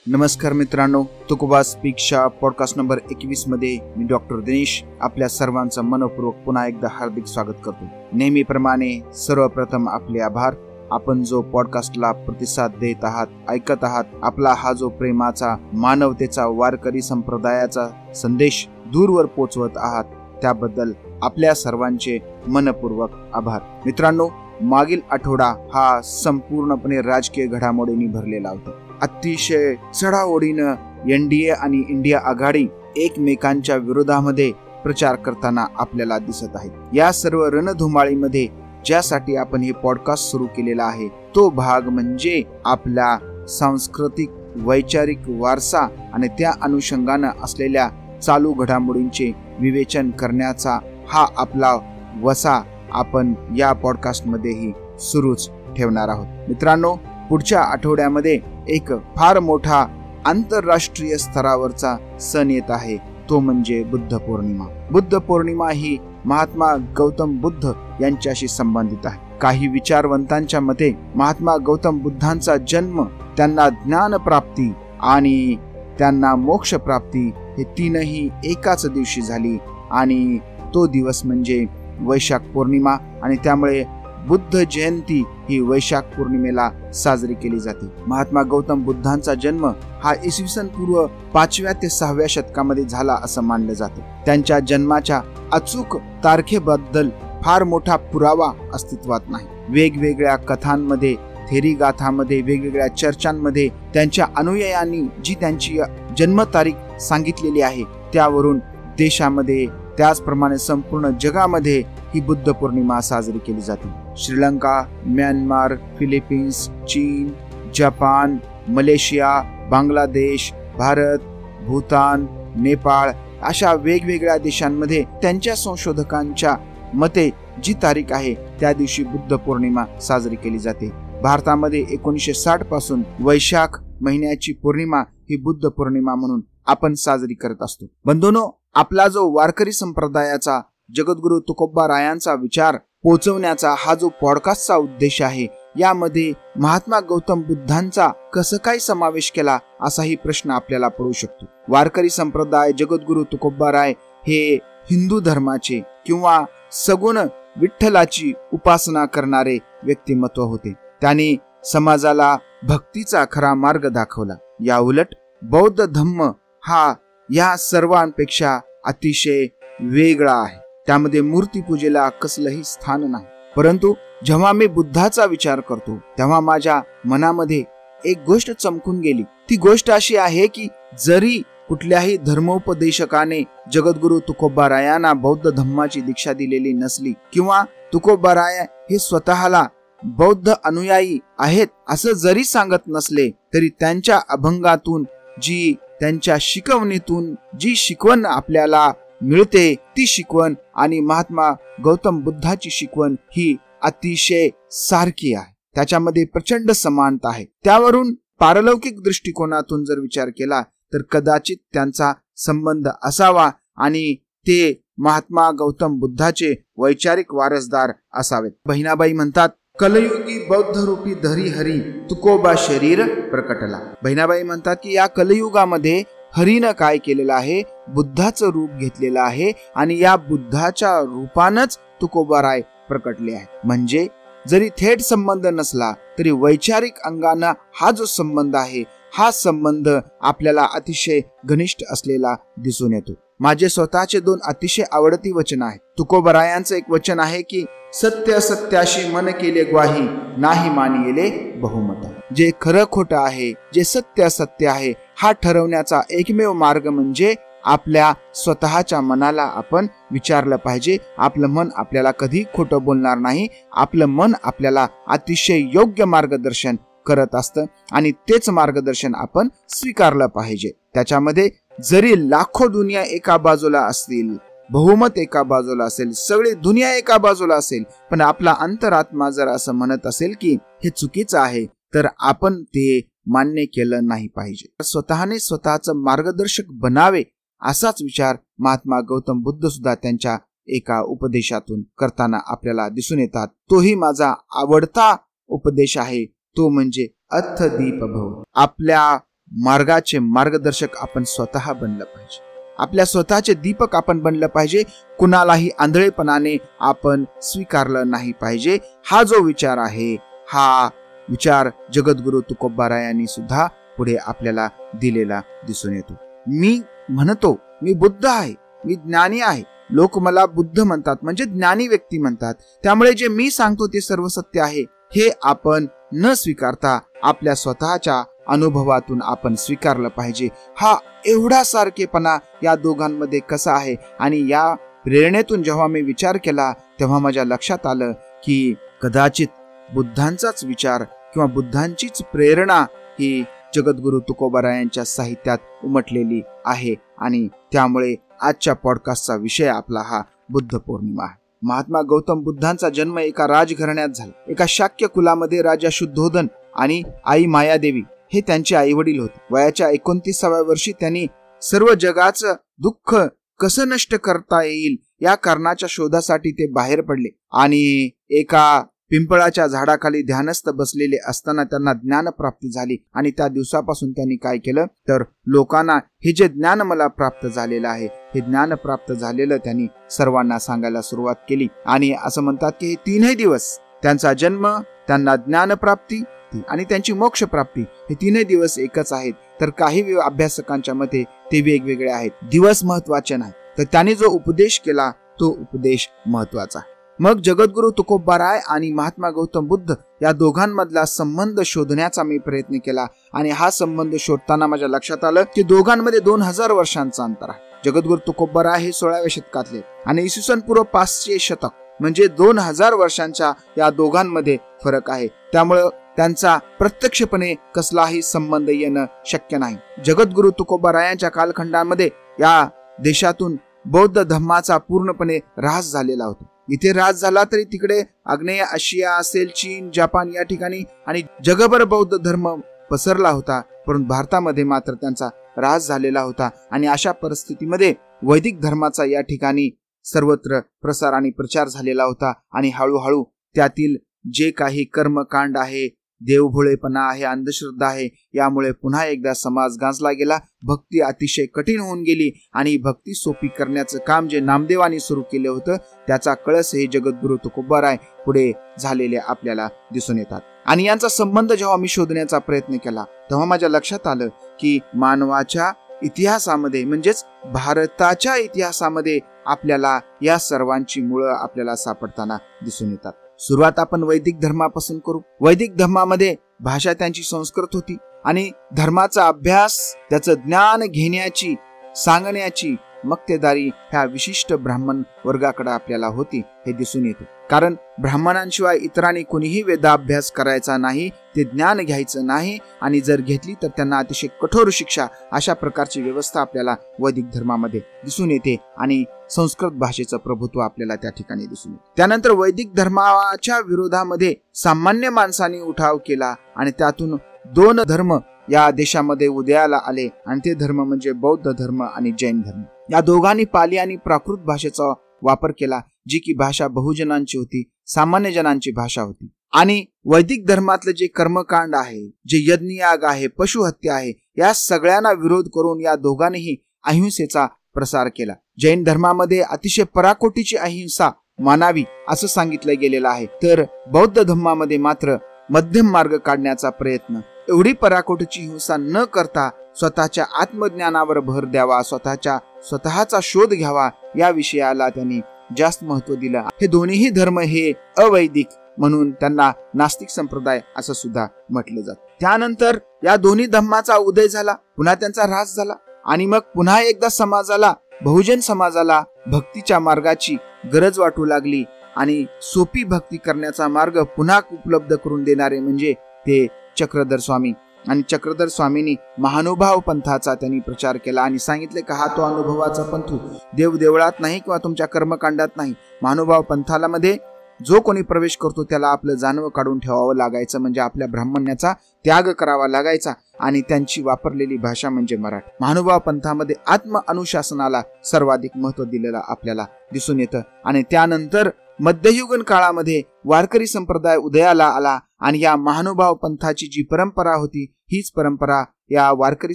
नमस्कार मित्रांनो, Tukoba स्पीकच्या podcast number 21 मध्ये मी डॉक्टर दिनेश आपल्या सर्वांचं मनपूर्वक पुन्हा एकदा हार्दिक स्वागत करतो. नेहमीप्रमाणे सर्वप्रथम आपले आभार. आपण जो पॉडकास्टला प्रतिसाद देत आहात, ऐकत आहात, आपला हा जो प्रेमाचा, मानवतेचा, वारकरी संप्रदायाचा संदेश दूरवर पोहोचवत आहात, त्याबद्दल आपल्या सर्वांचे मनपूर्वक आभार. मित्रांनो, मागील आठवडा हा संपूर्णपणे राजकीय घडामोडींनी भरलेला होता. अतिशय चढाओढीनं एनडीए आणि इंडिया आघाडी एकमेकांच्या विरोधामध्ये प्रचार करताना आपल्याला दिसत आहेत. या सर्व रणधुमाळीमध्ये ज्यासाठी आपण हे पॉडकास्ट सुरू केलेला आहे, तो भाग म्हणजे आपला सांस्कृतिक वैचारिक वारसा आणि त्या अनुषंगानं असलेल्या चालू घडामोडींचे विवेचन करण्याचा हा आपला वसा आपण या पॉडकास्टमध्येही सुरूच ठेवणार आहोत. मित्रांनो, पुढच्या आठवड्यामध्ये एक फार मोठा आंतरराष्ट्रीय स्तरावरचा सण येत आहे, तो म्हणजे बुद्ध पौर्णिमा. बुद्ध पौर्णिमा ही महात्मा गौतम बुद्ध यांच्याशी संबंधित आहे. काही विचारवंतांच्या मते महात्मा गौतम बुद्धांचा जन्म, त्यांना ज्ञान प्राप्ती आणि त्यांना मोक्ष प्राप्ती हे तीनही एकाच दिवशी झाली आणि तो दिवस म्हणजे वैशाख पौर्णिमा आणि त्यामुळे बुद्ध जयंती ही वैशाख पौर्णिमेला साजरी केली जाते. महात्मा गौतम बुद्धांचा जन्म हा इसवी सन पूर्व 5व्या ते 6व्या शतकामध्ये झाला असं मानलं जातं. त्यांच्या जन्माच्या अचूक तारखेबद्दल फार मोठा पुरावा अस्तित्वात नाही. वेगवेगळ्या कथांमध्ये, थेरी गाथांमध्ये, वेगवेगळ्या चर्चांमध्ये त्यांच्या अनुयायांनी जी त्यांची जन्मतारीख सांगितलेली आहे, त्यावरून देशामध्ये त्याचप्रमाणे संपूर्ण जगामध्ये ही बुद्ध पौर्णिमा साजरी केली जाते. श्रीलंका, म्यानमार, फिलिपिन्स, चीन, जपान, मलेशिया, बांगलादेश, भारत, भूतान, नेपाळ अशा वेगवेगळ्या देशांमध्ये त्यांच्या संशोधकांच्या मते जी तारीख आहे त्या दिवशी बुद्ध पौर्णिमा साजरी केली जाते. भारतामध्ये 1960 पासून वैशाख महिन्याची पौर्णिमा ही बुद्ध पौर्णिमा म्हणून आपण साजरी करत असतो. बंधूंनो, आपला जो वारकरी संप्रदायाचा जगद्गुरु तुकोबा रायांचा विचार पोहोचवण्याचा हा जो पॉडकास्टचा उद्देश आहे, यामध्ये महात्मा गौतम बुद्धांचा कसं काय समावेश केला असाही प्रश्न आपल्याला पडू शकतो. वारकरी संप्रदाय जगद्गुरु तुकोबा राय हे हिंदू धर्माचे किंवा सगुण विठ्ठलाची उपासना करणारे व्यक्तिमत्व होते. त्यांनी समाजाला भक्तीचा खरा मार्ग दाखवला. या उलट बौद्ध धम्म हा या सर्वांपेक्षा अतिशय वेगळा आहे. त्यामध्ये मूर्तीपूजेला कसलंही स्थान नाही. परंतु जेव्हा मी बुद्धाचा विचार करतो तेव्हा माझ्या मनामध्ये एक गोष्ट चमकून गेली. ती गोष्ट अशी आहे की जरी कुठल्याही धर्मोपदेशकाने जगद्गुरु तुकोबा रायांना बौद्ध धम्माची दीक्षा दिलेली नसली किंवा तुकोबा राय हे स्वतःला बौद्ध अनुयायी आहेत असं जरी सांगत नसले, तरी त्यांच्या अभंगातून जी त्यांच्या शिकवणीतून जी शिकवण आपल्याला मिळते, ती शिकवण आणि महात्मा गौतम बुद्धाची शिकवण ही अतिशय सारखी आहे. त्याच्यामध्ये प्रचंड समानता आहे. त्यावरून पारलौकिक दृष्टिकोनातून जर विचार केला तर कदाचित त्यांचा संबंध असावा आणि ते महात्मा गौतम बुद्धाचे वैचारिक वारसदार असावेत. बहिणाबाई म्हणतात, कलयुगी बौद्ध रूपी धरी हरी तुकोबा शरीर प्रकटला. बहिणाबाई म्हणतात की या कलयुगामध्ये हरीनं काय केलेलं आहे, बुद्धाचं रूप घेतलेलं आहे आणि या बुद्धाच्या रूपानंच तुकोबा राय प्रकटले आहे. म्हणजे जरी थेट संबंध नसला तरी वैचारिक अंगानं हा जो संबंध आहे, हा संबंध आपल्याला अतिशय घनिष्ठ असलेला दिसून येतो. माझे स्वतःचे 2 अतिशय आवडती वचन आहेत. तुकोबा रायांचं एक वचन आहे की सत्य सत्याशी मन केले ग्वाही, नाही मानिले बहुमता. जे खरं खोटं आहे, जे सत्य असत्य आहे, हा ठरवण्याचा एकमेव मार्ग म्हणजे आपल्या स्वतःच्या मनाला आपण विचारलं पाहिजे. आपलं मन आपल्याला कधी खोटं बोलणार नाही. आपलं मन आपल्याला अतिशय योग्य मार्गदर्शन करत असतं आणि तेच मार्गदर्शन आपण स्वीकारलं पाहिजे. त्याच्यामध्ये जरी लाखो दुनिया एका बाजूला असतील, बहुमत एका बाजूला असेल, सगळी दुनिया एका बाजूला असेल, पण आपला अंतरात्मा जर असं म्हणत असेल की हे चुकीचं आहे, तर आपण ते मान्य केलं नाही पाहिजे. स्वतःने स्वतःचं मार्गदर्शक बनावे असाच विचार महात्मा गौतम बुद्ध सुद्धा त्यांच्या एका उपदेशातून करताना आपल्याला दिसून येतात. तोही माझा आवडता उपदेश आहे, तो म्हणजे अत्थ दीप भव. आपल्या मार्गाचे मार्गदर्शक आपण स्वतः बनलं पाहिजे. आपल्या स्वतःचे दीपक आपण बनलं पाहिजे. कुणालाही आंधळेपणाने आपण स्वीकारलं नाही पाहिजे. हा जो विचार आहे, हा विचार जगद्गुरु तुकोबारायांनी सुद्धा पुढे आपल्याला दिलेला दिसून येतो. मी म्हणतो मी बुद्ध आहे, मी ज्ञानी आहे. लोक मला बुद्ध म्हणतात, म्हणजे ज्ञानी व्यक्ती म्हणतात. त्यामुळे जे मी सांगतो ते सर्व सत्य आहे हे आपण न स्वीकारता आपल्या स्वतःच्या अनुभवातून आपण स्वीकारलं पाहिजे. हा एवढा सारखेपणा या दोघांमध्ये कसा आहे. आणि या प्रेरणेतून जेव्हा मी विचार केला तेव्हा माझ्या लक्षात आलं की कदाचित बुद्धांचाच विचार किंवा बुद्धांचीच प्रेरणा ही जगद्गुरु तुकोबारायांच्या साहित्यात उमटलेली आहे. आणि त्यामुळे आजच्या पॉडकास्टचा विषय आपला हा बुद्ध पौर्णिमा आहे. महात्मा गौतम बुद्धांचा जन्म एका राजघराण्यात झाला. एका शाक्य कुलामध्ये राजा शुद्धोधन आणि आई मायादेवी हे त्यांचे आई वडील होते. वयाच्या 29व्या वर्षी त्यांनी सर्व जगाचं दुःख कसं नष्ट करता येईल या कारणाच्या शोधासाठी ते बाहेर पडले. आणि एका पिंपळाच्या झाडाखाली ध्यानस्थ बसलेले असताना त्यांना ज्ञानप्राप्ती झाली. आणि त्या दिवसापासून त्यांनी काय केलं तर लोकांना हे जे ज्ञान मला प्राप्त झालेलं आहे, हे ज्ञान प्राप्त झालेलं त्यांनी सर्वांना सांगायला सुरुवात केली. आणि असं म्हणतात की हे 3 दिवस, त्यांचा जन्म, त्यांना ज्ञानप्राप्ती आणि त्यांची मोक्ष प्राप्ती, हे 3 दिवस एकच आहेत. तर काही अभ्यासकांच्या मते ते वेगवेगळे आहेत. दिवस महत्वाचे नाही, तर त्यांनी जो उपदेश केला तो उपदेश महत्वाचा. मग जगद्गुरु तुकोबाराय आणि महात्मा गौतम बुद्ध या दोघांमधला संबंध शोधण्याचा मी प्रयत्न केला. आणि हा संबंध शोधताना माझ्या लक्षात आलं की दोघांमध्ये 2000 वर्षांचं अंतर आहे. जगद्गुरु तुकोबाराय हे 16व्या शतकातले आणि इसवी पूर्व 500 शतक, म्हणजे 2000 वर्षांच्या या दोघांमध्ये फरक आहे. त्यामुळे त्यांचा प्रत्यक्षपणे कसलाही संबंध येणं शक्य नाही. जगद्गुरु तुकोबारायांच्या कालखंडामध्ये या देशातून बौद्ध धर्माचा पूर्णपणे ऱ्हास झालेला होता. इथे ऱ्हास झाला तरी तिकडे आग्नेय आशिया असेल, चीन, जपान या ठिकाणी आणि जगभर बौद्ध धर्म पसरला होता. परंतु भारतामध्ये मात्र त्यांचा ऱ्हास झालेला होता. आणि अशा परिस्थितीमध्ये वैदिक धर्माचा या ठिकाणी सर्वत्र प्रसार आणि प्रचार झालेला होता. आणि हळूहळू त्यातील जे काही कर्मकांड आहे, देवभोळेपणा आहे, अंधश्रद्धा आहे, यामुळे पुन्हा एकदा समाज गांजला गेला. भक्ती अतिशय कठीण होऊन गेली. आणि भक्ती सोपी करण्याचं काम जे नामदेवांनी सुरू केलं होतं त्याचा कळस हे जगद्गुरु तुकोबाराय पुढे झालेले आपल्याला दिसून येतात. आणि यांचा संबंध जेव्हा मी शोधण्याचा प्रयत्न केला तेव्हा माझ्या लक्षात आलं की मानवाच्या इतिहासामध्ये, म्हणजेच भारताच्या इतिहासामध्ये आपल्याला या सर्वांची मुळं आपल्याला सापडताना दिसून येतात. सुरुवात आपण वैदिक धर्मापासून करू. वैदिक धर्मामध्ये भाषा त्यांची संस्कृत होती. आणि धर्माचा अभ्यास, त्याचं ज्ञान घेण्याची, सांगण्याची मक्तेदारी ह्या विशिष्ट ब्राह्मण वर्गाकडे आपल्याला होती हे दिसून येते. कारण ब्राह्मणांशिवाय इतरांनी कोणीही वेदाभ्यास करायचा नाही, ते ज्ञान घ्यायचं नाही. आणि जर घेतली तर त्यांना अतिशय कठोर शिक्षा, अशा प्रकारची व्यवस्था आपल्याला वैदिक धर्मामध्ये दिसून येते. आणि संस्कृत भाषेचं प्रभुत्व आपल्याला त्या ठिकाणी दिसून येते. त्यानंतर वैदिक धर्माच्या विरोधामध्ये सामान्य माणसांनी उठाव केला आणि त्यातून 2 धर्म या देशामध्ये उदयाला आले. आणि ते धर्म म्हणजे बौद्ध धर्म आणि जैन धर्म. या दोघांनी पाली आणि प्राकृत भाषेचा वापर केला, जी की भाषा बहुजनांची होती, सामान्य जनांची भाषा होती. आणि वैदिक धर्मातलं जे कर्मकांड आहे, जे यज्ञयाग आहे, पशुहत्या आहे, या सगळ्यांना विरोध करून या दोघांनीही अहिंसेचा प्रसार केला. जैन धर्मामध्ये अतिशय पराकोटीची अहिंसा मानावी असं सांगितलं गेलेलं आहे. तर बौद्ध धर्मामध्ये मात्र मध्यम मार्ग काढण्याचा प्रयत्न, एवढी पराकोटीची हिंसा न करता स्वतःच्या आत्मज्ञानावर भर द्यावा, स्वतःचा शोध घ्यावा, या विषयाला त्यांनी जास्त महत्व दिलं. हे दोन्हीही धर्म हे अवैदिक म्हणून त्यांना नास्तिक संप्रदाय असं सुद्धा म्हटलं जातं. त्यानंतर या दोन्ही धर्माचा उदय झाला, पुन्हा त्यांचा ऱ्हास झाला. आणि मग पुन्हा एकदा समाजाला, बहुजन समाजाला भक्तीच्या मार्गाची गरज वाटू लागली. आणि सोपी भक्ती करण्याचा मार्ग पुन्हा उपलब्ध करून देणारे म्हणजे ते चक्रधर स्वामी. आणि चक्रधर स्वामींनी महानुभाव पंथाचा त्यांनी प्रचार केला आणि सांगितले का हा तो अनुभवाचा पंथ देव देवळात नाही किंवा तुमच्या कर्मकांडात नाही. महानुभाव पंथाला मध्ये जो कोणी प्रवेश करतो त्याला आपलं जानवं काढून ठेवावं लागायचं, म्हणजे आपल्या ब्राह्मण्याचा त्याग करावा लागायचा. आणि त्यांची वापरलेली भाषा म्हणजे मराठी. महानुभाव पंथामध्ये आत्म अनुशासनाला सर्वाधिक महत्व दिलेलं आपल्याला दिसून येतं. आणि त्यानंतर मध्ययुगीन काळामध्ये वारकरी संप्रदाय उदयाला आला आणि या महानुभाव पंथाची जी परंपरा होती हीच परंपरा या वारकरी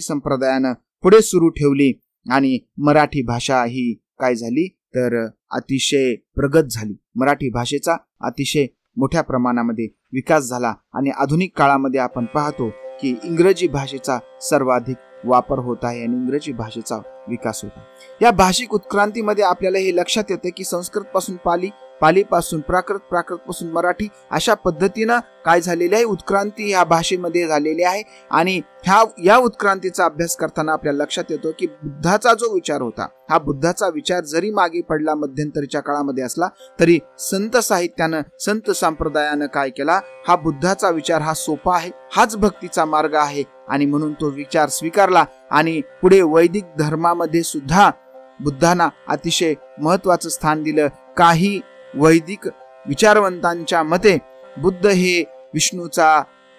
संप्रदायानं पुढे सुरू ठेवली आणि मराठी भाषा ही काय झाली तर अतिशय प्रगत झाली. मराठी भाषेचा अतिशय मोठ्या प्रमाणामध्ये विकास झाला आणि आधुनिक काळामध्ये आपण पाहतो की इंग्रजी भाषेचा सर्वाधिक वापर होत आहे आणि इंग्रजी भाषेचा विकास होता. या भाषिक उत्क्रांतीमध्ये आपल्याला हे लक्षात येते की संस्कृत पासून पाली, पालीपासून प्राकृत, प्राकृतपासून मराठी अशा पद्धतीनं काय झालेली आहे उत्क्रांती या भाषेमध्ये झालेली आहे. आणि या उत्क्रांतीचा अभ्यास करताना आपल्याला लक्षात येतो की बुद्धाचा जो विचार होता हा बुद्धाचा विचार जरी मागे पडला मध्यंतरीच्या काळामध्ये असला तरी संत साहित्यानं संत संप्रदायानं काय केला हा बुद्धाचा विचार हा सोपा आहे, हाच भक्तीचा मार्ग आहे आणि म्हणून तो विचार स्वीकारला. आणि पुढे वैदिक धर्मामध्ये सुद्धा बुद्धांना अतिशय महत्वाचं स्थान दिलं. काही वैदिक विचारवंतांच्या मते बुद्ध हे विष्णूचा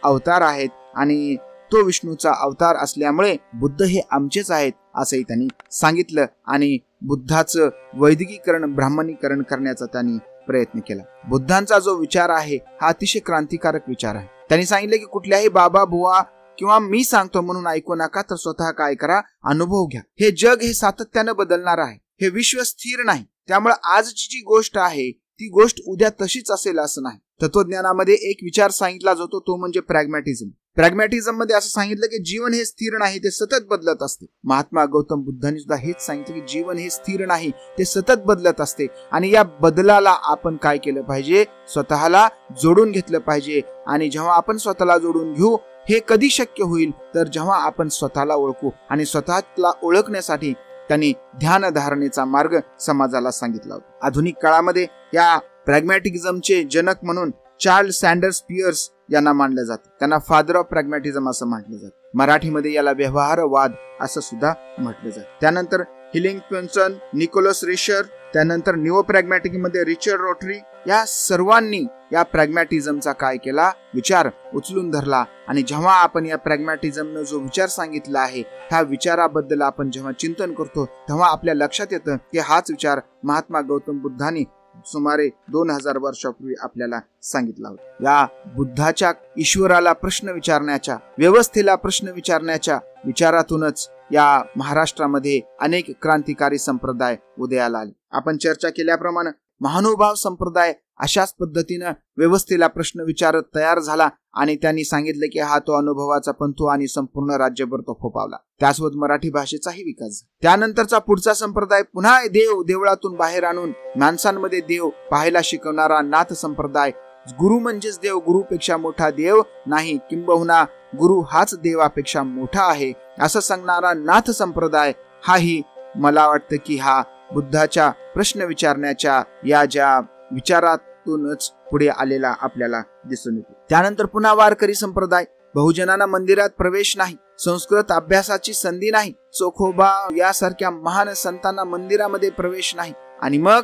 अवतार आहेत आणि तो विष्णूचा अवतार असल्यामुळे बुद्ध हे आमचेच आहेत असंही त्यांनी सांगितलं आणि बुद्धाचं वैदिकीकरण ब्राह्मणीकरण करण्याचा त्यांनी प्रयत्न केला. बुद्धांचा जो विचार आहे हा अतिशय क्रांतिकारक विचार आहे. त्यांनी सांगितलं की कुठल्याही बाबा बुवा किंवा मी सांगतो म्हणून ऐकू नका, तर स्वतः काय करा, अनुभव घ्या. हे जग हे सातत्यानं बदलणार आहे, हे विश्व स्थिर नाही. त्यामुळे आजची जी गोष्ट आहे ती गोष्ट उद्या तशीच असेल असं नाही. तत्वज्ञानामध्ये एक विचार सांगितला जातो तो म्हणजे प्रॅग्मॅटिझम. प्रॅग्मॅटिझम मध्ये असं सांगितलं की जीवन हे स्थिर नाही, ते सतत बदलत असते. महात्मा गौतम बुद्धांनी सुद्धा हेच सांगितलं की जीवन हे स्थिर नाही, ते सतत बदलत असते आणि या बदलाला आपण काय केलं पाहिजे, स्वतःला जोडून घेतलं पाहिजे. आणि जेव्हा आपण स्वतःला जोडून घेऊ हे कधी शक्य होईल तर जेव्हा आपण स्वतःला ओळखू आणि स्वतःला ओळखण्यासाठी त्यांनी ध्यान धारणेचा मार्ग समाजाला सांगितला होता. आधुनिक काळामध्ये या प्रॅग्मॅटिझमचे जनक म्हणून चार्ल्स सँडर्स पियर्स यांना मानलं जातं. त्यांना फादर ऑफ प्रॅग्मॅटिझम असं म्हटलं जातं. मराठीमध्ये याला व्यवहारवाद असं सुद्धा म्हटलं जातं. त्यानंतर हिलिंग्टन, निकोलस रेशर, त्यानंतर न्यू प्रॅग्मॅटिक मध्ये रिचर्ड रोटरी या सर्वांनी या प्रॅग्मॅटिझमचा काय केला विचार उचलून धरला. आणि जेव्हा आपण या प्रॅग्मॅटिझमनं जो विचार सांगितला आहे ह्या विचाराबद्दल आपण जेव्हा चिंतन करतो तेव्हा आपल्या लक्षात येतं की हाच विचार महात्मा गौतम बुद्धांनी सुमारे 2000 वर्षापूर्वी आपल्याला सांगितला होता. या बुद्धाच्या ईश्वराला प्रश्न विचारण्याच्या, व्यवस्थेला प्रश्न विचारण्याच्या विचारातूनच या महाराष्ट्रामध्ये अनेक क्रांतिकारी संप्रदाय उदयाला आले. आपण चर्चा केल्याप्रमाणे महानुभाव संप्रदाय अशाच पद्धतीनं व्यवस्थेला प्रश्न विचारत तयार झाला आणि त्यांनी सांगितलं की हा तो अनुभवाचा पंथू आणि संपूर्ण राज्यभर तो फोपावला. त्यासोबत मराठी भाषेचाही विकास झाला. त्यानंतरचा पुढचा संप्रदाय पुन्हा देवळातून बाहेर आणून माणसांमध्ये देव पाहायला शिकवणारा नाथ संप्रदाय. गुरु म्हणजेच देव, गुरुपेक्षा मोठा देव नाही, किंबहुना गुरु हाच देवापेक्षा मोठा आहे असं सांगणारा नाथ संप्रदाय हाही मला वाटतं की हा बुद्धाच्या प्रश्न विचारण्याच्या या ज्या विचारातूनच पुढे आलेला आपल्याला दिसून येतो. त्यानंतर पुन्हा वारकरी संप्रदाय. बहुजनांना मंदिरात प्रवेश नाही, संस्कृत अभ्यासाची संधी नाही, चोखोबा यासारख्या महान संतांना मंदिरामध्ये प्रवेश नाही. आणि मग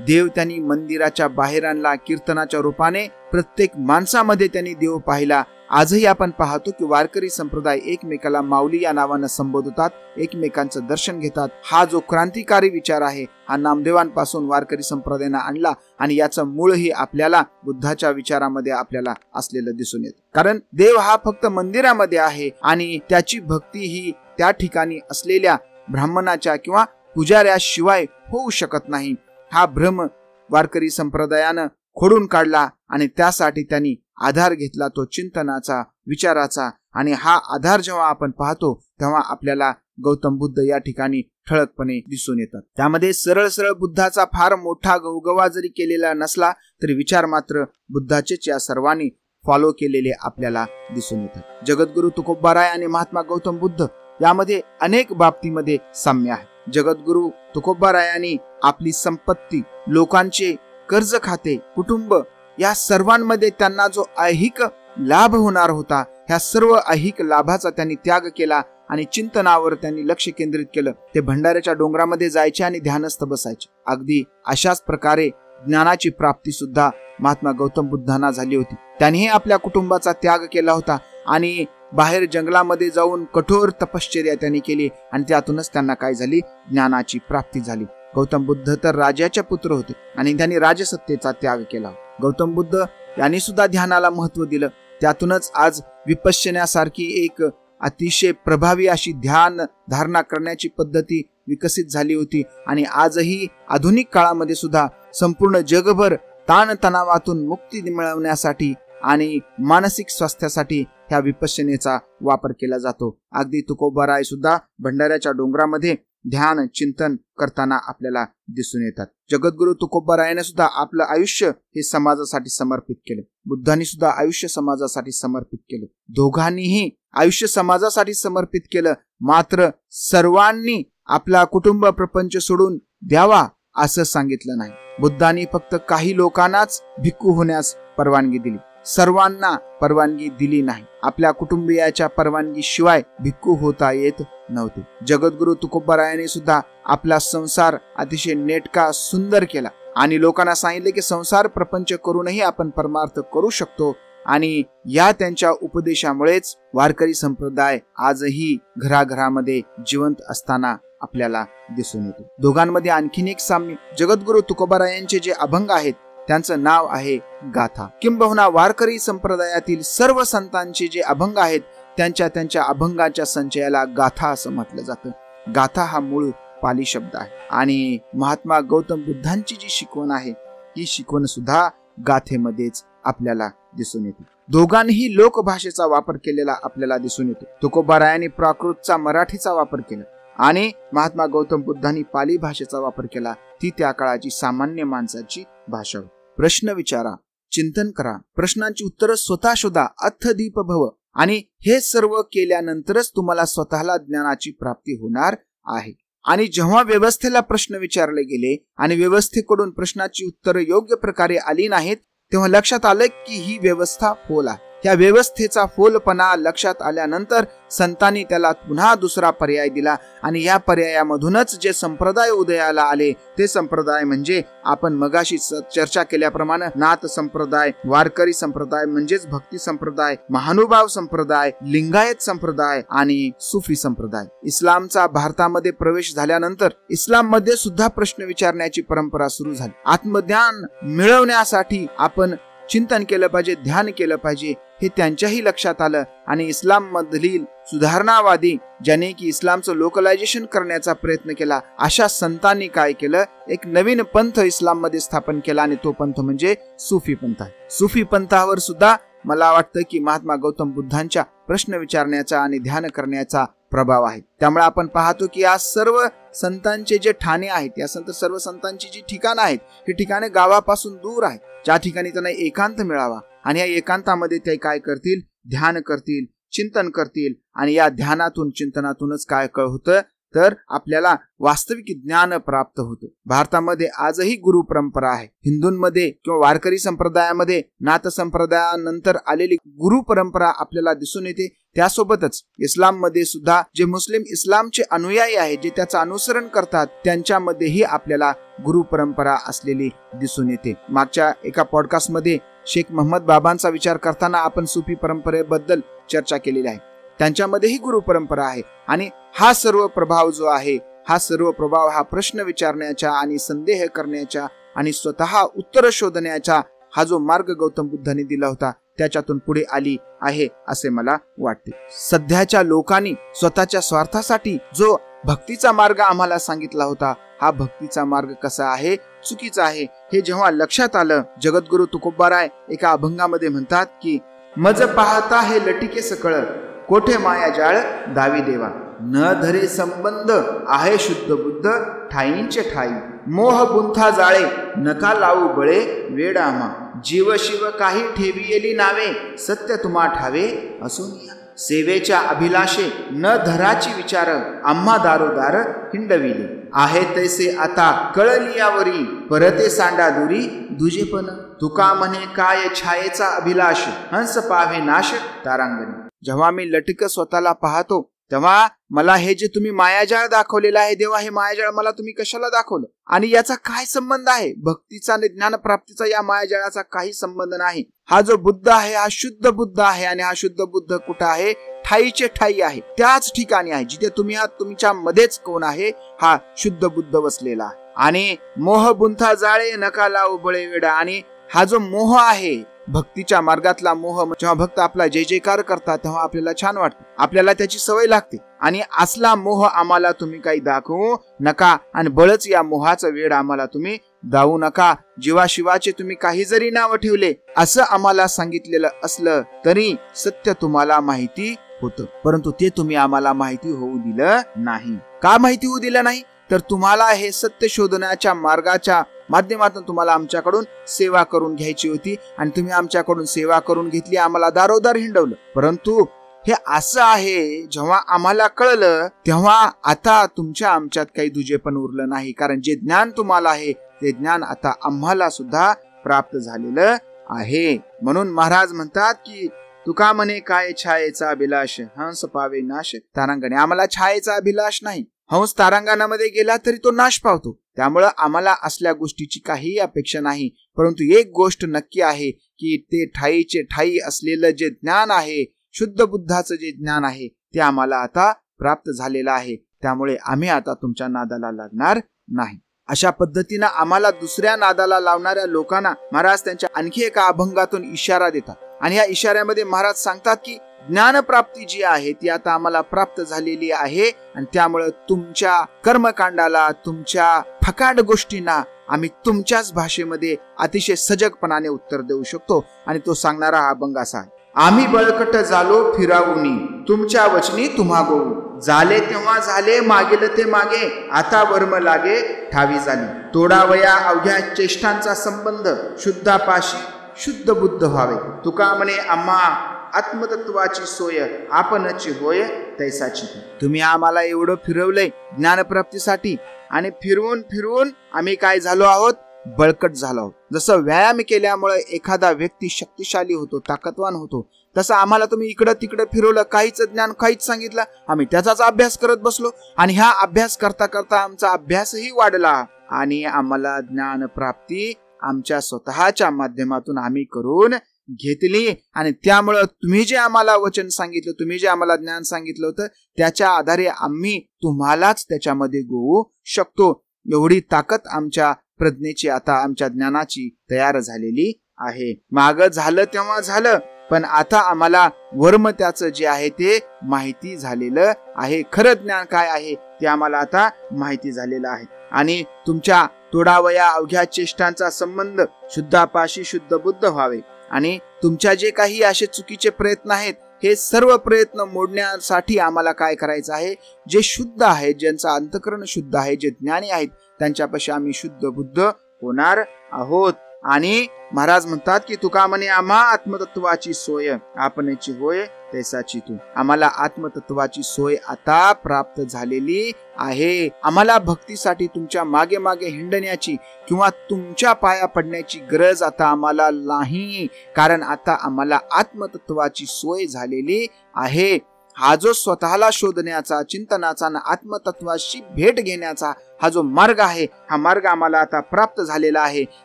देव त्यांनी मंदिराच्या बाहेर आणला. कीर्तनाच्या रूपाने प्रत्येक माणसामध्ये त्यांनी देव पाहिला. आजही आपण पाहतो की वारकरी संप्रदाय एकमेकाला माऊली या नावानं संबोधतात, एकमेकांचं दर्शन घेतात. हा जो क्रांतिकारी विचार आहे हा नामदेवांपासून वारकरी संप्रदायानं आणला आणि याचं मूळही आपल्याला बुद्धाच्या विचारामध्ये आपल्याला असलेलं दिसून येतं. कारण देव हा फक्त मंदिरामध्ये आहे आणि त्याची भक्ती ही त्या ठिकाणी असलेल्या ब्राह्मणाच्या किंवा पुजाऱ्याशिवाय होऊ शकत नाही. हा भ्रम वारकरी संप्रदायानं खोडून काढला आणि त्यासाठी त्यांनी आधार घेतला तो चिंतनाचा, विचाराचा. आणि हा आधार जेव्हा आपण पाहतो तेव्हा आपल्याला गौतम बुद्ध या ठिकाणी ठळकपणे दिसून येतात. त्यामध्ये सरळ सरळ बुद्धाचा फार मोठा गवगवा जरी केलेला नसला तरी विचार मात्र बुद्धाचेच या सर्वांनी फॉलो केलेले आपल्याला दिसून येतात. जगद्गुरु तुकोबाराय आणि महात्मा गौतम बुद्ध यामध्ये अनेक बाबतीमध्ये साम्य आहे. जगद्गुरु तुकोबारायांनी आपली संपत्ती, लोकांचे कर्ज खाते, कुटुंब या सर्वांमध्ये त्यांना जो ऐहिक लाभ होणार होता ह्या सर्व ऐहिक लाभाचा त्यांनी त्याग केला आणि चिंतनावर त्यांनी लक्ष केंद्रित केलं. ते भंडाऱ्याच्या डोंगरामध्ये जायचे आणि ध्यानस्थ बसायचे. अगदी अशाच प्रकारे ज्ञानाची प्राप्ती सुद्धा महात्मा गौतम बुद्धांना झाली होती. त्यांनीही आपल्या कुटुंबाचा त्याग केला होता आणि बाहेर जंगलामध्ये जाऊन कठोर तपश्चर्या त्यांनी केली आणि त्यातूनच त्यांना काय झाली, ज्ञानाची प्राप्ती झाली. गौतम बुद्ध तर राजाचे पुत्र होते आणि त्यांनी राजसत्तेचा त्याग केला. गौतम बुद्ध यांनी सुद्धा ध्यानाला महत्व दिलं. त्यातूनच आज विपश्यनासारखी एक अतिशय प्रभावी अशी ध्यान धारणा करण्याची पद्धती विकसित झाली होती. आणि आजही आधुनिक काळामध्ये सुद्धा संपूर्ण जगभर ताणतणावातून मुक्ती मिळवण्यासाठी आणि मानसिक स्वास्थ्यासाठी ह्या विपश्यनेचा वापर केला जातो. अगदी तुकोबाराय सुद्धा भंडाऱ्याच्या डोंगरामध्ये ध्यान चिंतन करताना आपल्याला दिसून येतात. जगद्गुरु तुकोबारायाने सुद्धा आपलं आयुष्य हे समाजासाठी समर्पित केले. बुद्धांनी सुद्धा आयुष्य समाजासाठी समर्पित केले. दोघांनीही आयुष्य समाजासाठी समर्पित केलं. मात्र सर्वांनी आपला कुटुंब प्रपंच सोडून द्यावा असं सांगितलं नाही. बुद्धांनी फक्त काही लोकांनाच भिक्खू होण्यास परवानगी दिली, सर्वांना परवानगी दिली नाही. आपल्या कुटुंबियाच्या परवानगी शिवाय भिक्खू होता येत नव्हते. जगद्गुरु तुकोबारायाने सुद्धा आपला संसार अतिशय नेटका सुंदर केला आणि लोकांना सांगितले की संसार प्रपंच करूनही आपण परमार्थ करू शकतो. आणि या त्यांच्या उपदेशामुळेच वारकरी संप्रदाय आजही घराघरामध्ये जिवंत असताना आपल्याला दिसून येतो. दोघांमध्ये आणखीन एक साम्य, जगद्गुरु तुकोबारायांचे जे अभंग आहेत त्यांचं नाव आहे गाथा. किंबहुना वारकरी संप्रदायातील सर्व संतांचे जे अभंग आहेत त्यांच्या अभंगाच्या संचयाला गाथा असं म्हटलं जातं. गाथा हा मूळ पाली शब्द आहे आणि महात्मा गौतम बुद्धांची जी शिकवण आहे ही शिकवण सुद्धा गाथेमध्येच आपल्याला दिसून येते. दोघांनीही लोकभाषेचा वापर केलेला आपल्याला दिसून येतो. तुकोबारायांनी प्राकृतचा मराठीचा वापर केला आणि महात्मा गौतम बुद्धांनी पाली भाषेचा वापर केला. ती त्या काळाची सामान्य माणसाची भाषा होती. प्रश्न विचारा, चिंतन करा, प्रश्नांची उत्तरं स्वतः शोधा, अर्थदीप भव. आणि हे सर्व केल्यानंतरच तुम्हाला स्वतःला ज्ञानाची प्राप्ती होणार आहे. आणि जेव्हा व्यवस्थेला प्रश्न विचारले गेले आणि व्यवस्थेकडून प्रश्नाची उत्तरं योग्य प्रकारे आली नाहीत तेव्हा लक्षात आलं की ही व्यवस्था फोल आहे. त्या व्यवस्थेचा फोलपणा लक्षात आल्यानंतर संतांनी त्याला पुन्हा दुसरा पर्याय दिला आणि या पर्यायामधूनच जे संप्रदाय उदयाला आले ते संप्रदाय म्हणजे आपण मगाशी चर्चा केल्याप्रमाणे नाथ संप्रदाय, वारकरी संप्रदाय म्हणजेच भक्ती संप्रदाय, महानुभाव संप्रदाय, लिंगायत संप्रदाय आणि सुफी संप्रदाय. इस्लामचा भारतामध्ये प्रवेश झाल्यानंतर इस्लाम मध्ये सुद्धा प्रश्न विचारण्याची परंपरा सुरू झाली. आत्मज्ञान मिळवण्यासाठी आपण चिंतन केलं पाहिजे, ध्यान केलं पाहिजे हे त्यांच्याही लक्षात आलं आणि इस्लाम मधील सुधारणावादी ज्याने की इस्लामचं लोकलायझेशन करण्याचा प्रयत्न केला अशा संतांनी काय केलं, एक नवीन पंथ इस्लाम मध्ये स्थापन केला आणि तो पंथ म्हणजे सुफी पंथ आहे. सुफी पंथावर सुद्धा मला वाटतं की महात्मा गौतम बुद्धांच्या प्रश्न विचारण्याचा आणि ध्यान करण्याचा प्रभाव आहे. त्यामुळे आपण पाहतो की या सर्व संतांचे जे ठाणे आहेत, या सर्व संतांची जी ठिकाणं आहेत ही ठिकाणे गावापासून दूर आहेत, ज्या ठिकाणी त्यांना एकांत मिळावा आणि या एकांतामध्ये ते काय करतील, ध्यान करतील, चिंतन करतील आणि या ध्यानातून चिंतनातूनच काय होतं तर आपल्याला वास्तविक ज्ञान प्राप्त होतं. भारतामध्ये आजही गुरु परंपरा आहे. हिंदूंमध्ये किंवा वारकरी संप्रदायामध्ये नाथ संप्रदायानंतर आलेली गुरु परंपरा आपल्याला दिसून येते. त्यासोबतच इस्लाम मध्ये सुद्धा जे मुस्लिम इस्लामचे अनुयायी आहेत, जे त्याचं अनुसरण करतात, त्यांच्यामध्येही आपल्याला गुरु परंपरा असलेली दिसून येते. मागच्या एका पॉडकास्ट मध्ये शेख मोहम्मद बाबांचा विचार करताना आपण सुफी परंपरेबद्दल चर्चा केलेली आहे. त्यांच्यामध्येही गुरु परंपरा आहे आणि हा सर्व प्रभाव जो आहे, हा सर्व प्रभाव हा प्रश्न विचारण्याच्या आणि संदेह करण्याच्या आणि स्वतः उत्तर शोधण्याचा हा जो मार्ग गौतम बुद्धांनी दिला होता त्याच्यातून पुढे आली आहे असे मला वाटते. सध्याच्या लोकांनी स्वतःच्या स्वार्थासाठी जो भक्तीचा मार्ग आम्हाला सांगितला होता, हा भक्तीचा मार्ग कसा आहे, चुकीचा आहे हे जेव्हा लक्षात आलं, जगद्गुरु तुकोबाराय एका अभंगामध्ये म्हणतात की मज पाहता हे लटिके सकळ, कोठे माया जाळ दावी देवा, न धरे संबंध आहे शुद्ध बुद्ध, ठाईंचे ठाई मोह गुंथा जाळे, नका लावू बळे वेड आम्हा, जीव शिव काही ठेवियेली नावे, सत्य तुम्हा ठावे असून सेवेच्या अभिलाषे न धराची विचार, आम्हा दारोदार हिंडविले, आहे तैसे आता कळलियावरी, परते सांडा दुरी दुजेपण, तुका म्हणे काय छायेचा अभिलाष, हंस पावे नाश तारांगणी. जेव्हा मी लटक स्वतःला पाहतो तेव्हा मला हे जे तुम्ही मायाजाळ दाखवलेला आहे देवा, हे मायाजाळ मला तुम्ही कशाला दाखवलं आणि याचा काय संबंध आहे, भक्तीचा आणि ज्ञानप्राप्तीचा या मायाजाळाचा काही संबंध नाही. हा जो बुद्ध आहे हा शुद्ध बुद्ध आहे आणि हा शुद्ध बुद्ध कुठं आहे, ठाईचे ठाई आहे, त्याच ठिकाणी आहे जिथे तुम्ही आहात. तुमच्या मध्येच कोण आहे, हा शुद्ध बुद्ध वसलेला आहे. आणि मोह बुंथा जाळे नका लावू बळे वेडा. आणि हा जो मोह आहे, भक्तीच्या मार्गातला मोह, जेव्हा भक्त आपला जय जयकार करतात तेव्हा आपल्याला छान वाटतं, आपल्याला त्याची सवय लागते. आणि असला मोह आम्हाला तुम्ही काही दाखवू नका आणि बळच या मोहाचं वेड आम्हाला तुम्ही दावू नका. जीवाशिवाचे तुम्ही काही जरी नाव ठेवले असं आम्हाला सांगितलेलं असलं तरी सत्य तुम्हाला माहिती होतं, परंतु ते तुम्ही आम्हाला माहिती होऊ दिलं नाही. का माहिती होऊ दिलं नाही? तर तुम्हाला हे सत्य शोधण्याच्या मार्गाच्या माध्यमातून तुम्हाला आमच्याकडून सेवा करून घ्यायची होती आणि तुम्ही आमच्याकडून सेवा करून घेतली, आम्हाला दारोदार हिंडवलं. परंतु हे असं आहे, जेव्हा आम्हाला कळलं तेव्हा आता तुमच्या आमच्यात काही दुजेपण उरलं नाही, कारण जे ज्ञान तुम्हाला आहे ते ज्ञान आता आम्हाला सुद्धा प्राप्त झालेलं आहे. म्हणून महाराज म्हणतात की तुका म्हणे काय छायेचा अभिलाष, हंस पावे नाश तारांगणे. आम्हाला छायेचा अभिलाष नाही. हंस तारांगणामध्ये गेला तरी तो नाश पावतो, त्यामुळं आम्हाला असल्या गोष्टीची काही अपेक्षा नाही. परंतु एक गोष्ट नक्की आहे की ते ठाईचे ठाई असलेलं जे ज्ञान आहे, शुद्ध बुद्धाचं जे ज्ञान आहे ते आम्हाला आता प्राप्त झालेलं आहे. त्यामुळे आम्ही आता तुमच्या नादाला लागणार नाही. अशा पद्धतीनं आम्हाला दुसऱ्या नादाला लावणाऱ्या लोकांना महाराज त्यांच्या आणखी एका अभंगातून इशारा देतात आणि या इशाऱ्यामध्ये महाराज सांगतात की ज्ञानप्राप्ती जी आहे ती आता आम्हाला प्राप्त झालेली आहे आणि त्यामुळे तुमच्या कर्मकांडाला, तुमच्या फकाड गोष्टींना आम्ही तुमच्याच भाषेमध्ये अतिशय सजगपणाने उत्तर देऊ शकतो. आणि तो सांगणारा हा अभंग असा आहे. आम्ही बळकट झालो फिरावुनी, तुमच्या वचनी तुम्हा गोऊ, झाले तेव्हा झाले, मागेल ते मागे, आता वर्म लागे ठावी झाली. तोडावया अवघ्या चेष्टांचा संबंध, शुद्धापाशी शुद्ध बुद्ध व्हावे. तुका म्हणे आम्हा आत्मतत्वाची सोय, आपणची होय तैसाची. तुम्ही आम्हाला एवढं फिरवलंय ज्ञानप्राप्तीसाठी आणि फिरवून फिरवून आम्ही काय झालो आहोत? बळकट झालो आहोत. जसं व्यायाम केल्यामुळे एखादा व्यक्ती शक्तिशाली होतो, ताकदवान होतो, तसं आम्हाला तुम्ही इकडं तिकडं फिरवलं, काहीच ज्ञान काहीच सांगितलं, आम्ही त्याचाच अभ्यास करत बसलो आणि ह्या अभ्यास करता करता आमचा अभ्यासही वाढला आणि आम्हाला ज्ञान प्राप्ती आमच्या स्वतःच्या माध्यमातून आम्ही करून घेतली. आणि त्यामुळं तुम्ही जे आम्हाला वचन सांगितलं, तुम्ही जे आम्हाला ज्ञान सांगितलं होतं त्याच्या आधारे आम्ही तुम्हालाच त्याच्यामध्ये गोवू शकतो. एवढी ताकद आमच्या प्रज्ञेची, आता आमच्या ज्ञानाची तयार झालेली आहे. माग झालं तेव्हा झालं, पण आता आम्हाला वर्म त्याचं जे आहे ते माहिती झालेलं आहे. खरं ज्ञान काय आहे ते आम्हाला आता माहिती झालेलं आहे. आणि तुमच्या तोडावया अवघ्या चेष्टांचा संबंध, शुद्धापाशी शुद्ध बुद्ध व्हावे. आणि तुमच्या जे काही असे चुकीचे प्रयत्न आहेत, हे सर्व प्रयत्न मोडण्यासाठी आम्हाला काय करायचं आहे? जे शुद्ध आहे, ज्यांचं अंतःकरण शुद्ध आहे, जे ज्ञानी आहेत, त्यांच्यापाशी आम्ही शुद्ध बुद्ध होणार आहोत. आणि महाराज म्हणतात की तुका म्हणे आम्हा आत्मतत्वाची सोय, आपणची होय तैसाची तू. आम्हाला आत्मतत्वाची सोय आता प्राप्त झालेली आहे. आम्हाला भक्तीसाठी तुमच्या मागे मागे हिंडण्याची किंवा तुमच्या पाया पडण्याची गरज आता आम्हाला नाही, कारण आता आम्हाला आत्मतत्वाची सोय झालेली आहे. हा जो स्वतःला शोधण्याचा, चिंतनाचा आणि आत्मतत्वाशी भेट घेण्याचा हा जो मार्ग आहे, हा मार्ग आम्हाला आता प्राप्त झालेला आहे.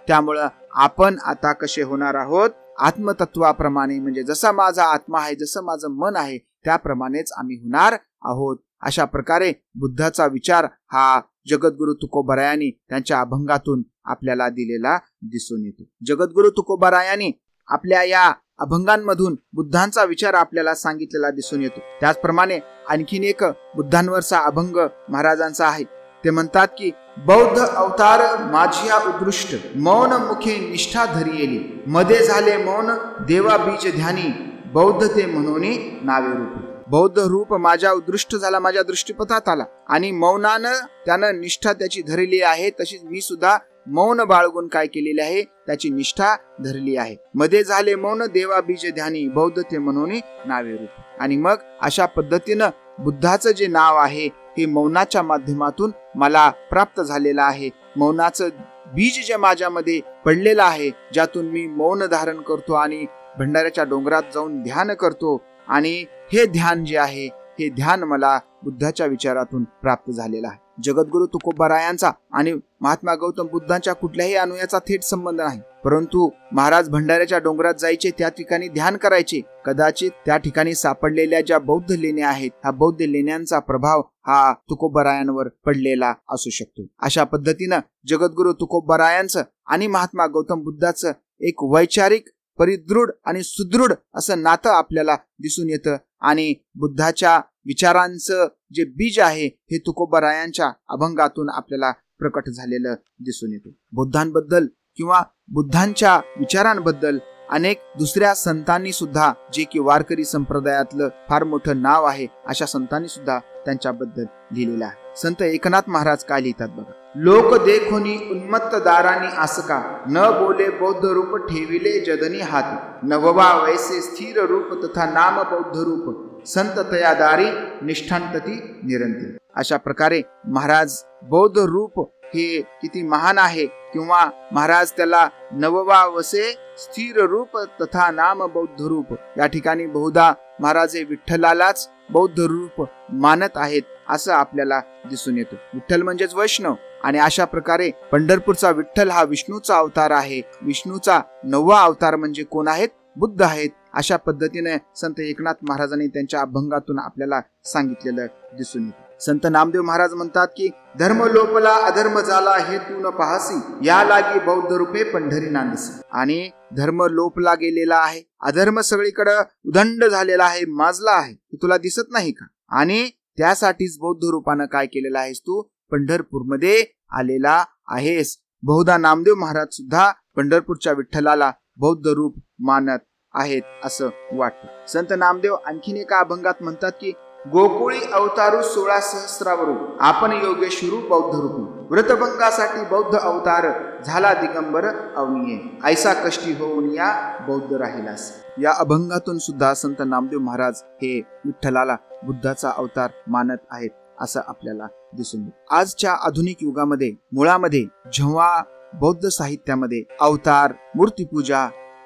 त्यामुळं आपण आता कसे होणार आहोत? आत्मतत्वाप्रमाणे, म्हणजे जसा माझा आत्मा आहे, जसं माझं मन आहे, त्याप्रमाणेच आम्ही होणार आहोत. अशा प्रकारे बुद्धाचा विचार हा जगद्गुरु तुकोबरायांनी त्यांच्या अभंगातून आपल्याला दिलेला दिसून येतो. जगद्गुरु तुकोबरायांनी आपल्या या अभंगांमधून बुद्धांचा विचार आपल्याला सांगितलेला दिसून येतो. त्याचप्रमाणे आणखीन एक बुद्धांवरचा अभंग महाराजांचा आहे. ते म्हणतात की बौद्ध अवतार माझिया उदृष्ट, मौन मुखे निष्ठा धरियेली, मध्ये झाले मौन देवा बीज ध्यानी, बौद्ध ते म्हणून नावे रूप. बौद्ध रूप माझ्या उदृष्ट झाला, माझ्या दृष्टीपथात आला आणि मौनानं त्यानं निष्ठा त्याची धरली आहे. तशीच मी सुद्धा मौन बाळगून काय केलेले आहे? त्याची निष्ठा धरली आहे. मध्ये झाले मौन देवा बीज ध्यानी, बौद्ध ते म्हणून नावे रूप. आणि मग अशा पद्धतीनं बुद्धाचं जे नाव आहे हे मौनाच्या माध्यमातून मला प्राप्त झालेलं आहे. मौनाचं बीज जे माझ्यामध्ये पडलेलं आहे, ज्यातून मी मौन धारण करतो आणि भंडाऱ्याच्या डोंगरात जाऊन ध्यान करतो. आणि हे ध्यान जे आहे, हे ध्यान मला बुद्धाच्या विचारातून प्राप्त झालेलं आहे. जगद्गुरु तुकोबरायांचा आणि महात्मा गौतम बुद्धांच्या कुठल्याही अनुयाचा थेट संबंध नाही. परंतु महाराज भंडाऱ्याच्या डोंगरात जायचे, त्या ठिकाणी ध्यान करायचे. कदाचित त्या ठिकाणी सापडलेल्या ज्या बौद्ध लेण्या आहेत, ह्या बौद्ध लेण्यांचा प्रभाव हा तुकोबारायांवर पडलेला असू शकतो. अशा पद्धतीनं जगद्गुरु तुकोबारायांचं आणि महात्मा गौतम बुद्धाचं एक वैचारिक, परिदृढ आणि सुदृढ असं नातं आपल्याला दिसून येतं. आणि बुद्धाच्या विचारांचं जे बीज आहे हे तुकोबारायांच्या अभंगातून आपल्याला प्रकट झालेलं दिसून येतं. बुद्धांबद्दल किंवा बुद्धांच्या विचारांबद्दल अनेक दुसऱ्या संतांनी सुद्धा, जे की वारकरी संप्रदायातलं फार मोठं नाव आहे, अशा संतांनी सुद्धा त्यांच्याबद्दल लिहिलेलं आहे. संत एकनाथ महाराज काय लिहितात बघा. लोक देखोनी उन्मत्त दारानी आसका, न बोले बौद्ध रूप ठेविले जदनी हात, नववा वैसे स्थिर रूप तथा नाम बौद्ध रूप, संत तयादारी निष्ठांतती निरंतर. अशा प्रकारे महाराज बौद्ध रूप हे किती महान आहे, किंवा महाराज त्याला नववा वसे स्थिर रूप तथा नाम बौद्ध रूप, या ठिकाणी बहुधा महाराज हे विठ्ठलालाच बौद्ध रूप मानत आहेत असं आपल्याला दिसून येतं. विठ्ठल म्हणजेच वैष्णव, आणि अशा प्रकारे पंढरपूरचा विठ्ठल हा विष्णूचा अवतार आहे. विष्णूचा 9वा अवतार म्हणजे कोण आहेत? बुद्ध आहेत. अशा पद्धतीने संत एकनाथ महाराजांनी त्यांच्या अभंगातून आपल्याला सांगितलेलं दिसून येतं. संत नामदेव महाराज म्हणतात की धर्म लोपला अधर्म झाला हे तू न पाहसी, या लागी बौद्ध रूपे पंढरी नांदसी. आणि धर्म लोपला गेलेला आहे, अधर्म सगळीकडे उदंड झालेला आहे, माजला आहे, तुला दिसत नाही का? आणि त्यासाठीच बौद्ध रूपानं काय केलेलं आहेस? तू पंढरपूरमध्ये आलेला आहेस. बहुधा नामदेव महाराज सुद्धा पंढरपूरच्या विठ्ठलाला बौद्ध रूप मानत आहेत असं वाटतं. संत नामदेव आणखीन एका अभंगात म्हणतात की गोकुळी अवतारू 16 सहस्रावरू, आपण योगेश्वरू बौद्ध रूपी, व्रतभंगासाठी बौद्ध अवतार, झाला दिगंबर अवनीये, ऐसा कष्टी होऊन या बौद्ध राहिलास. या अभंगातून सुद्धा संत नामदेव महाराज हे विठ्ठलाला बुद्धाचा अवतार मानत आहेत असं आपल्याला दिसून येतं. आजच्या आधुनिक युगामध्ये मुळामध्ये जेव्हा बौद्ध साहित्यामध्ये अवतार, मूर्तीपूजा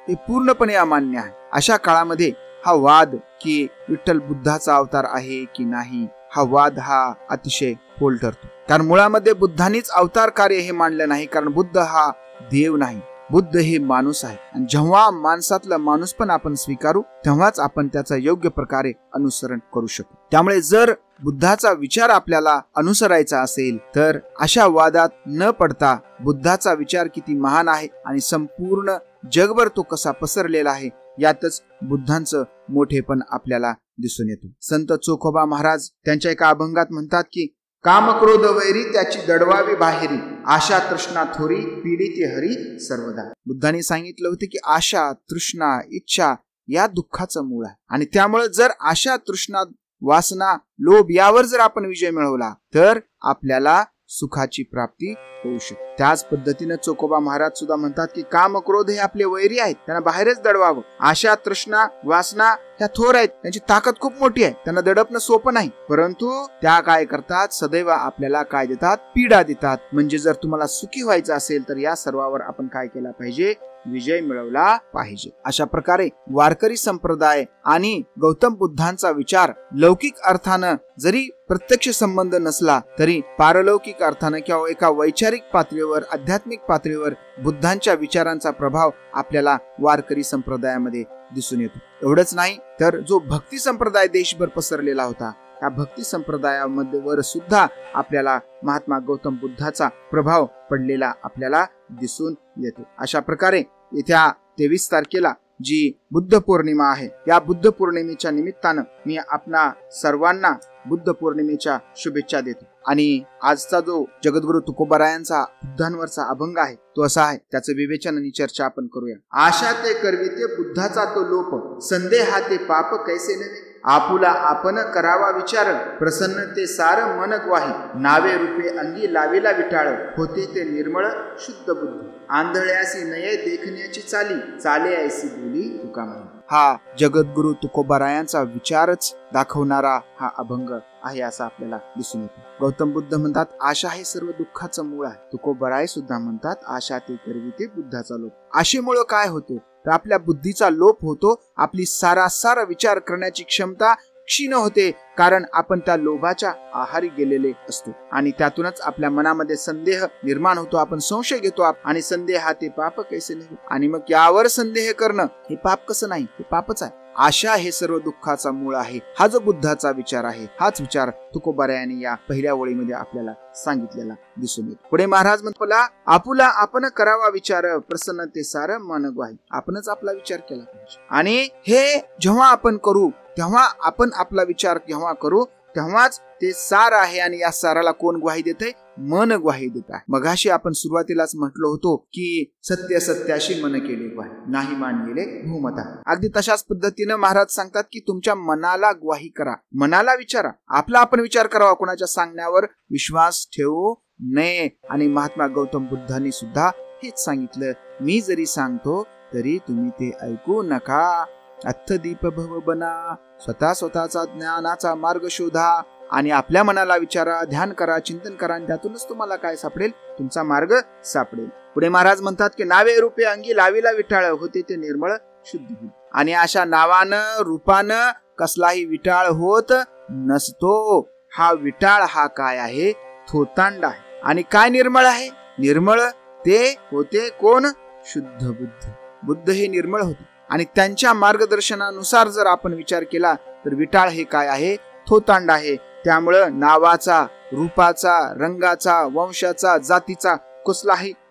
हे पूर्णपणे अमान्य आहे, अशा काळामध्ये हा वाद की विठ्ठल बुद्धाचा अवतार आहे की नाही, हा वाद हा अतिशय फोल ठरतो. कारण मुळामध्ये बुद्धांनीच अवतार कार्य हे मानलं नाही, कारण बुद्ध हा देव नाही, बुद्ध हे माणूस आहे. आणि जेव्हा माणसातला माणूस पण आपण स्वीकारू, तेव्हाच आपण त्याचा योग्य प्रकारे अनुसरण करू शकतो. त्यामुळे जर बुद्धाचा विचार आपल्याला अनुसरायचा असेल तर अशा वादात न पडता बुद्धाचा विचार किती महान आहे आणि संपूर्ण जगभर तो कसा पसरलेला आहे, यातच बुद्धांचं मोठेपण आपल्याला दिसून येतो. संत चोखोबा महाराज त्यांच्या एका अभंगात म्हणतात की काम क्रोध वैरी त्याची दडवावी बाहेरी, आशा तृष्णा थोरी पीडिते हरी सर्वदा. बुद्धांनी सांगितलं होतं की आशा, तृष्णा, इच्छा या दुःखाचं मूळ आहे. आणि त्यामुळे जर आशा, तृष्णा, वासना, लोभ यावर जर आपण विजय मिळवला तर आपल्याला सुखाची प्राप्ती होऊ शकते. त्याच पद्धतीने चोखोबा महाराज सुद्धा म्हणतात की काम क्रोध हे आपले वैरी आहेत, त्यांना बाहेरच दडवावं. आशा, तृष्णा, वासना ह्या थोर आहेत, त्यांची ताकद खूप मोठी आहे, त्यांना दडपणं सोपं नाही, परंतु त्या काय करतात? सदैव आपल्याला काय देतात? पीडा देतात. म्हणजे जर तुम्हाला सुखी व्हायचं असेल तर या सर्वावर आपण काय केला पाहिजे? विजय मिळवला पाहिजे. अशा प्रकारे वारकरी संप्रदाय आणि गौतम बुद्धांचा विचार लौकिक अर्थानं जरी प्रत्यक्ष संबंध नसला तरी पारलौकिक अर्थानं किंवा एका वैचारिक पातळीवर, आध्यात्मिक पातळीवर बुद्धांच्या विचारांचा प्रभाव आपल्याला वारकरी संप्रदायामध्ये दिसून येतो. एवढंच नाही तर जो भक्ती संप्रदाय देशभर पसरलेला होता, त्या भक्ती संप्रदायामध्ये वर सुद्धा आपल्याला महात्मा गौतम बुद्धाचा प्रभाव पडलेला आपल्याला दिसून येतो. अशा प्रकारे येत्या 23 तारखेला जी बुद्ध पौर्णिमा आहे, या बुद्ध पौर्णिमेच्या निमित्तानं मी आपणा सर्वांना बुद्ध पौर्णिमेच्या शुभेच्छा देतो. आणि आजचा जो जगद्गुरु तुकोबारायांचा बुद्धांवरचा अभंग आहे तो असा आहे, त्याचं विवेचन आणि चर्चा आपण करूया. आशा ते करविते बुद्धाचा तो लोप, संदेहाते पाप कैसे नव्हे, आपुला आपण करावा विचार, प्रसन्न ते सार मन ग्वाही, नावे रूपे अंगी लावेला विटाळ, होते ते निर्मळ शुद्ध बुद्ध, आंधळ्यासी नये देखण्याची चाली, चाले ऐसी बोली तुका म्हणे. हा जगद्गुरु तुकोबारायांचा विचारच दाखवणारा हा अभंग आहे असं आपल्याला दिसून येतो. गौतम बुद्ध म्हणतात आशा हे सर्व दुःखाचं मूळ आहे. तुकोबाराय सुद्धा म्हणतात आशा ते करविते बुद्धाचा लोप. आशेमुळे काय होतं तर आपल्या बुद्धीचा लोप होतो, आपली सारासार विचार करण्याची क्षमता क्षीण होते, कारण आपण त्या लोभाच्या आहारी गेलेले असतो आणि त्यातूनच आपल्या मनामध्ये संदेह निर्माण होतो. आपण संशय घेतो आणि संदेह हा ते पाप कैसे नाही, आणि मग यावर संदेह करणं हे पाप कसं नाही, हे पापच आहे. आशा हे सर्व दुःखाचा मूळ आहे. हा जो बुद्धाचा विचार आहे, हाच विचार तुकोबारायाने या पहिल्या ओळीमध्ये आपल्याला सांगितलेला दिसून येतो. पुढे महाराज म्हणतो, आपुला आपण करावा विचार, प्रसन्नते सार मन ग्वाही. आपणच आपला विचार केला पाहिजे, आणि हे जेव्हा आपण करू, तेव्हा आपण आपला विचार जेव्हा करू तेव्हाच ते सार आहे. आणि या साराला कोण ग्वाही देते? मन ग्वाही देत आहे. मगाशी आपण सुरुवातीलाच म्हटलो होतो की सत्य सत्याशी मन केले ग्वाही, नाही मानलेले भूमता. अगदी तशाच पद्धतीनं महाराज सांगतात की तुमच्या मनाला ग्वाही करा, मनाला विचारा. आपला आपण विचार करावा, कोणाच्या सांगण्यावर विश्वास ठेवू नये. आणि महात्मा गौतम बुद्धांनी सुद्धा हेच सांगितलं, मी जरी सांगतो तरी तुम्ही ते ऐकू नका. अत्थदीप भव बना, स्वतःचा ज्ञानाचा मार्ग शोधा आणि आपल्या मनाला विचारा, ध्यान करा, चिंतन करा, आणि त्यातूनच तुम्हाला काय सापडेल? तुमचा मार्ग सापडेल. पुढे महाराज म्हणतात की नावे रूपे अंगी लाविला विटाळ, होते ते निर्मळ शुद्ध होईल. आणि अशा नावानं रूपानं कसलाही विटाळ होत नसतो. हा विटाळ हा काय आहे? थोतांड आहे. आणि काय निर्मळ आहे? निर्मळ ते होते कोण? शुद्ध बुद्ध. बुद्ध हे निर्मळ होते आणि त्यांच्या मार्गदर्शनानुसार जर आपण विचार केला तर विटाळ हे काय आहे? थोतांड आहे. त्यामुळं नावाचा, रूपाचा, रंगाचा, वंशाचा, जातीचा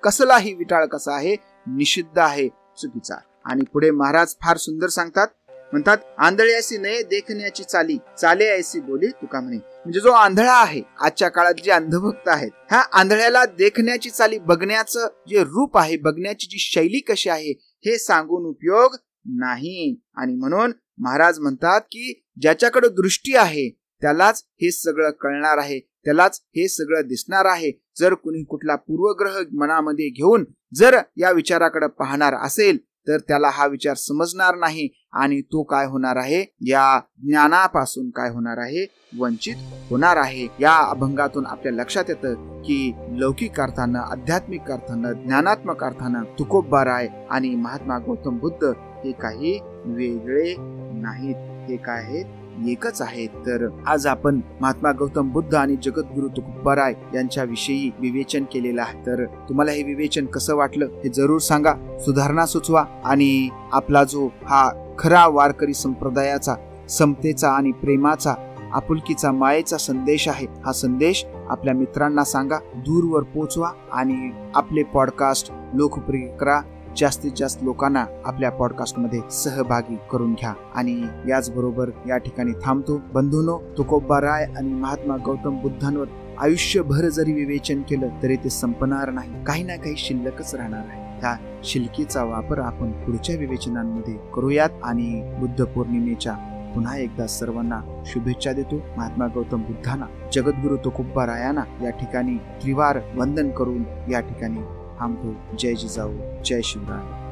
कसलाही विटाळ कसा आहे? निषिद्ध आहे, चुकीचा. आणि पुढे महाराज फार सुंदर सांगतात, म्हणतात आंधळे ऐसी नये देखण्याची चाली, चाले ऐसी बोली तुका म्हणे. म्हणजे जो आंधळा आहे, आजच्या काळात जे अंधभक्त आहेत, ह्या आंधळ्याला देखण्याची चाली, बघण्याचं जे रूप आहे, बघण्याची जी शैली कशी आहे हे सांगून उपयोग नाही. आणि म्हणून महाराज म्हणतात की ज्याच्याकडे दृष्टी आहे त्यालाच हे सगळं कळणार आहे, त्यालाच हे सगळं दिसणार आहे. जर कुणी कुठला पूर्वग्रह मनामध्ये घेऊन जर या विचाराकडे पाहणार असेल तर त्याला हा विचार समजणार नाही आणि तो काय होणार आहे? या ज्ञानापासून काय होणार आहे? वंचित होणार आहे. या अभंगातून आपल्या लक्षात येतं की लौकिक अर्थानं, आध्यात्मिक अर्थानं, ज्ञानात्मक अर्थानं तुकोबाराय आणि महात्मा गौतम बुद्ध हे काही वेगळे नाहीत, हे काय आहेत? एकच आहेत. तर आज आपण महात्मा गौतम बुद्ध आणि जगद्गुरु तुकोबाराय यांच्या विषयी विवेचन केलेलं आहे. तर तुम्हाला हे विवेचन कसं वाटलं हे जरूर सांगा, सुधारणा सुचवा. आणि आपला जो हा खरा वारकरी संप्रदायाचा, समतेचा आणि प्रेमाचा, आपुलकीचा, मायेचा संदेश आहे, हा संदेश आपल्या मित्रांना सांगा, दूरवर पोचवा आणि आपले पॉडकास्ट लोकप्रिय करा. जास्तीत जास्त लोकांना आपल्या पॉडकास्ट मध्ये सहभागी करून घ्या. आणि याचबरोबर या ठिकाणी थांबतो. बंधूंनो, तुकोबाराय आणि महात्मा गौतम बुद्धांवर आयुष्यभर जरी विवेचन केलं तरी ते संपणार नाही. काही ना काही शिल्लकच राहणार आहे. त्या शिल्लकीचा वापर आपण पुढच्या विवेचनांमध्ये करूयात. आणि बुद्ध पौर्णिमेच्या पुन्हा एकदा सर्वांना शुभेच्छा देतो. महात्मा गौतम बुद्धांना, जगद्गुरु तुकोबारायांना या ठिकाणी त्रिवार वंदन करून या ठिकाणी थांबतो. जय जिजाऊ, जय शिवराय.